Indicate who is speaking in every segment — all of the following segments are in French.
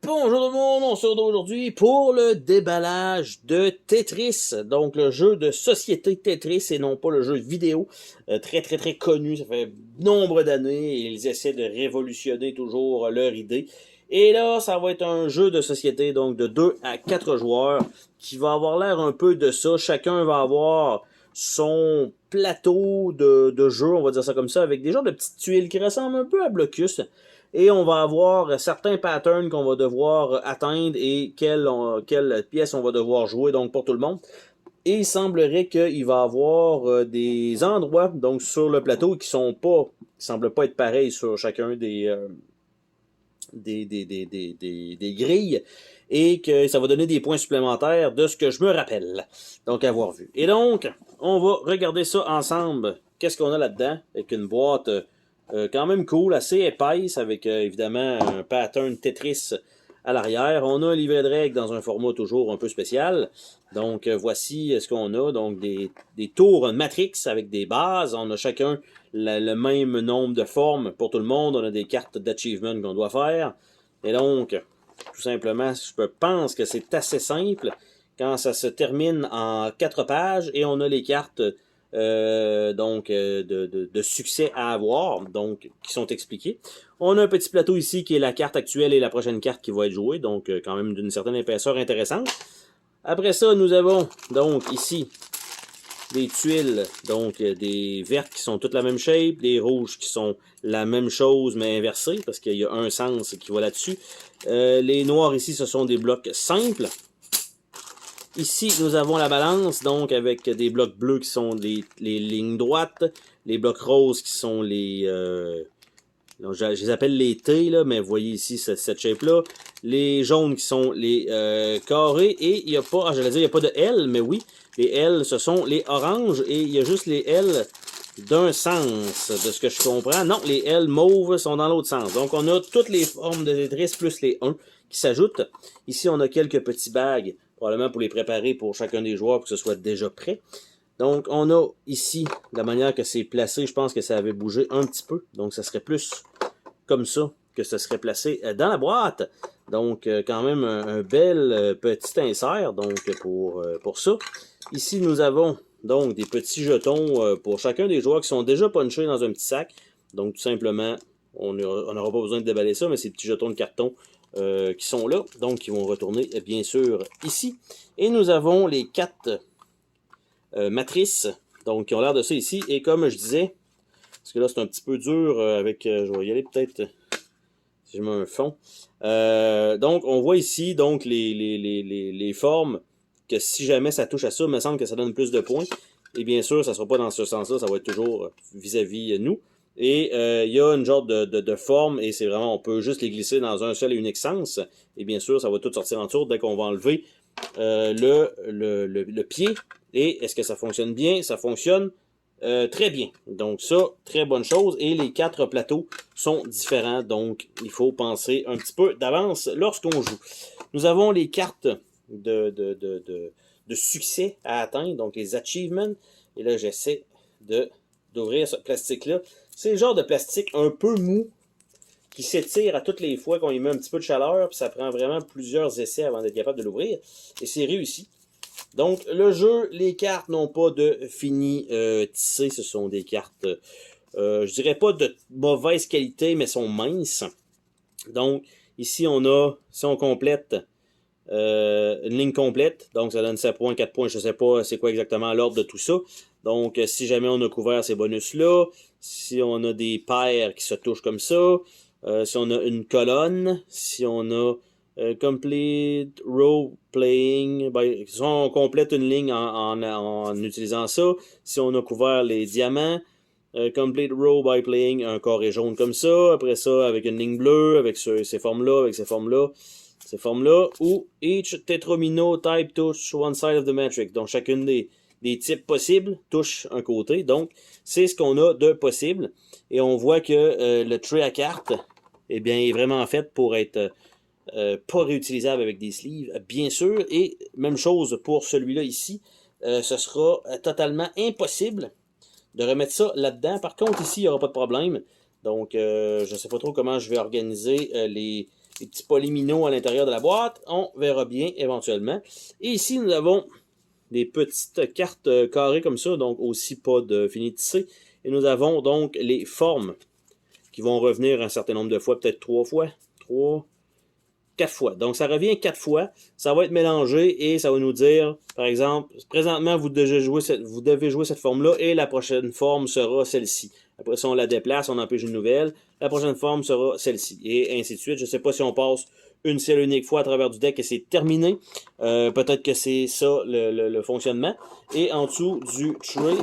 Speaker 1: Bonjour tout le monde, on se retrouve aujourd'hui pour le déballage de Tetris, donc le jeu de société Tetris et non pas le jeu vidéo, très connu, ça fait nombre d'années et ils essaient de révolutionner toujours leur idée. Et là, ça va être un jeu de société donc de 2 à 4 joueurs qui va avoir l'air un peu de ça, chacun va avoir son plateau de jeu, on va dire ça comme ça, avec des genres de petites tuiles qui ressemblent un peu à Blocus. Et on va avoir certains patterns qu'on va devoir atteindre et quelle pièce on va devoir jouer donc pour tout le monde. Et il semblerait qu'il va y avoir des endroits donc sur le plateau qui semblent pas être pareils sur chacun des grilles et que ça va donner des points supplémentaires de ce que je me rappelle. Donc, avoir vu. Et donc, on va regarder ça ensemble. Qu'est-ce qu'on a là-dedans? Avec une boîte quand même cool, assez épaisse, avec évidemment un pattern Tetris à l'arrière. On a un livret de règles dans un format toujours un peu spécial. Donc, voici ce qu'on a. Donc, des tours Matrix avec des bases. On a chacun le même nombre de formes pour tout le monde. On a des cartes d'achievement qu'on doit faire. Et donc, tout simplement, je pense que c'est assez simple quand ça se termine en 4 pages et on a les cartes de succès à avoir, donc qui sont expliquées. On a un petit plateau ici qui est la carte actuelle et la prochaine carte qui va être jouée, donc quand même d'une certaine épaisseur intéressante. Après ça, nous avons donc ici des tuiles, donc des vertes qui sont toutes la même shape, des rouges qui sont la même chose mais inversées, parce qu'il y a un sens qui va là-dessus. Les noirs ici, ce sont des blocs simples. Ici, nous avons la balance, donc avec des blocs bleus qui sont les lignes droites, les blocs roses qui sont je les appelle les T, là, mais vous voyez ici cette shape-là. Les jaunes qui sont les carrés, et il n'y a pas, j'allais dire, il n'y a pas de L, mais oui, les L, ce sont les oranges, et il y a juste les L d'un sens, de ce que je comprends. Non, les L mauves sont dans l'autre sens. Donc, on a toutes les formes de Tetris plus les 1 qui s'ajoutent. Ici, on a quelques petits bags, probablement pour les préparer pour chacun des joueurs, pour que ce soit déjà prêt. Donc, on a ici, la manière que c'est placé, je pense que ça avait bougé un petit peu. Donc, ça serait plus comme ça que ça serait placé dans la boîte. Donc, quand même, un bel petit insert donc pour ça. Ici, nous avons donc des petits jetons pour chacun des joueurs qui sont déjà punchés dans un petit sac. Donc, tout simplement, on n'aura pas besoin de déballer ça, mais ces petits jetons de carton qui sont là, donc qui vont retourner bien sûr ici. Et nous avons les 4 matrices, donc qui ont l'air de ça ici. Et comme je disais, parce que là c'est un petit peu dur avec, je vais y aller peut-être si je mets un fond. Donc on voit ici donc les formes que si jamais ça touche à ça, il me semble que ça donne plus de points. Et bien sûr, ça ne sera pas dans ce sens-là, ça va être toujours vis-à-vis nous. Et il y a une genre de forme, et c'est vraiment, on peut juste les glisser dans un seul et unique sens. Et bien sûr, ça va tout sortir en dessous dès qu'on va enlever le pied. Et est-ce que ça fonctionne bien? Ça fonctionne très bien. Donc ça, très bonne chose. Et les 4 plateaux sont différents, donc il faut penser un petit peu d'avance lorsqu'on joue. Nous avons les cartes de succès à atteindre, donc les achievements. Et là, j'essaie d'ouvrir ce plastique-là. C'est le genre de plastique un peu mou qui s'étire à toutes les fois qu'on y met un petit peu de chaleur, puis ça prend vraiment plusieurs essais avant d'être capable de l'ouvrir. Et c'est réussi. Donc, le jeu, les cartes n'ont pas de fini tissé. Ce sont des cartes, je dirais pas de mauvaise qualité, mais sont minces. Donc, ici, on a, si on complète, une ligne complète. Donc, ça donne 7 points, 4 points. Je ne sais pas c'est quoi exactement l'ordre de tout ça. Donc, si jamais on a couvert ces bonus-là, si on a des paires qui se touchent comme ça, si on a une colonne, si on a complete row playing, si on complète une ligne en utilisant ça, si on a couvert les diamants, complete row by playing un carré jaune comme ça, après ça avec une ligne bleue, avec ces formes-là, avec ces formes-là, ou each tetromino type touch one side of the matrix. Donc, chacune des types possibles touche un côté. Donc, c'est ce qu'on a de possible. Et on voit que le tray à cartes est vraiment fait pour être pas réutilisable avec des sleeves, bien sûr. Et même chose pour celui-là ici. Ce sera totalement impossible de remettre ça là-dedans. Par contre, ici, il n'y aura pas de problème. Donc, je ne sais pas trop comment je vais organiser les petits polyminos à l'intérieur de la boîte. On verra bien éventuellement. Et ici, nous avons des petites cartes carrées comme ça, donc aussi pas de fini tissé. Et nous avons donc les formes qui vont revenir un certain nombre de fois, peut-être 3 fois, 4 fois. Donc, ça revient 4 fois. Ça va être mélangé et ça va nous dire, par exemple, présentement, vous devez jouer cette forme-là et la prochaine forme sera celle-ci. Après ça, on la déplace, on en pige une nouvelle. La prochaine forme sera celle-ci. Et ainsi de suite. Je ne sais pas si on passe une seule unique fois à travers du deck et c'est terminé. Peut-être que c'est ça le fonctionnement. Et en dessous du tray,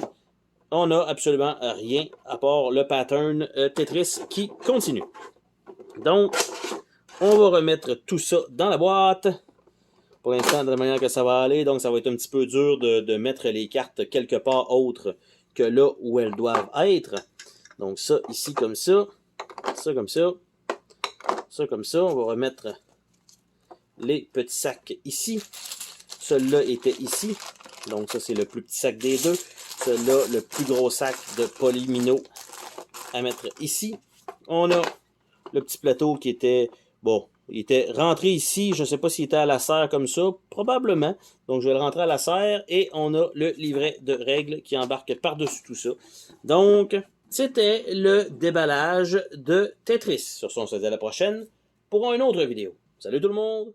Speaker 1: on n'a absolument rien à part le pattern Tetris qui continue. Donc, on va remettre tout ça dans la boîte. Pour l'instant, de la manière que ça va aller, donc ça va être un petit peu dur de mettre les cartes quelque part autre que là où elles doivent être. Donc ça, ici comme ça, ça comme ça, ça comme ça. On va remettre les petits sacs ici. Celui-là était ici. Donc ça, c'est le plus petit sac des deux. Celui-là, le plus gros sac de polymino à mettre ici. On a le petit plateau qui était, bon, il était rentré ici. Je ne sais pas s'il était à la serre comme ça. Probablement. Donc, je vais le rentrer à la serre. Et on a le livret de règles qui embarque par-dessus tout ça. Donc, c'était le déballage de Tetris. Sur ce, on se dit à la prochaine pour une autre vidéo. Salut tout le monde!